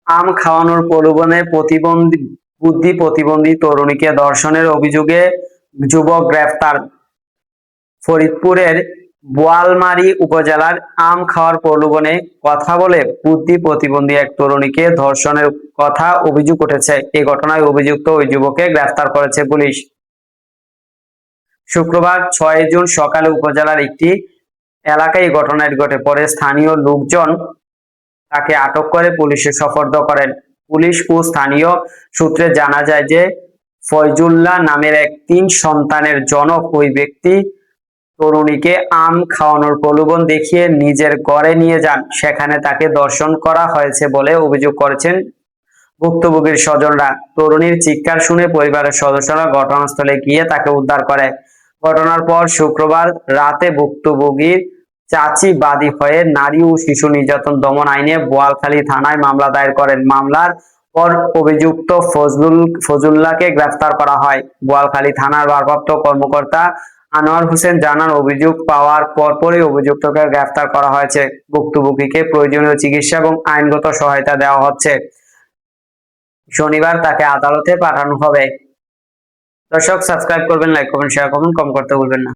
আম খাওয়ানোর প্রলোভনে বুদ্ধি প্রতিবন্ধী তরুণীকে ধর্ষণের অভিযোগে যুবক গ্রেফতার। ফরিদপুরের বোয়ালমারী উপজেলার আম খাওয়ার প্রলোভনে কথা বলে বুদ্ধি প্রতিবন্ধী এক তরুণীকে ধর্ষণের কথা অভিযোগ উঠেছে। এই ঘটনায় অভিযুক্ত ওই যুবককে গ্রেফতার করেছে পুলিশ। শুক্রবার ৬ জুন সকালে উপজেলার একটি এলাকায় এই ঘটনাটি ঘটে। পরে স্থানীয় লোকজন তাকে আটক করে পুলিশে সোপর্দ করেন। পুলিশ ও স্থানীয় সূত্রে জানা যায় যে ফয়জুল্লাহ নামের এক ৩ সন্তানের জনক ওই ব্যক্তি তরুণীকে আম খাওয়ানোর প্রলোভন দেখিয়ে নিজের ঘরে নিয়ে যান। সেখানে তাকে ধর্ষণ করা হয়েছে বলে অভিযোগ করেছেন ভুক্তভোগীর স্বজনরা। তরুণীর চিৎকার শুনে পরিবারের সদস্যরা ঘটনাস্থলে গিয়ে তাকে উদ্ধার করে। ঘটনার পর শুক্রবার রাতে ভুক্তভোগীর চাচি বাদী হয়ে নারী ও শিশু নির্যাতন দমন আইনে বোয়ালখালী থানায় মামলা দায়ের করেন। মামলার পর অভিযুক্ত ফজলুল্লাহকে গ্রেফতার করা হয়। বোয়ালখালী থানার ভারপ্রাপ্ত কর্মকর্তা আনোয়ার হোসেন জানান, অভিযোগ পাওয়ার পরপরই অভিযুক্তকে গ্রেফতার করা হয়েছে। ভুক্তভোগীকে প্রয়োজনীয় চিকিৎসা এবং আইনগত সহায়তা দেওয়া হচ্ছে। শনিবার তাকে আদালতে পাঠানো হবে। দর্শক, সাবস্ক্রাইব করবেন, লাইক করবেন, শেয়ার করবেন, কমেন্ট করতে ভুলবেন না।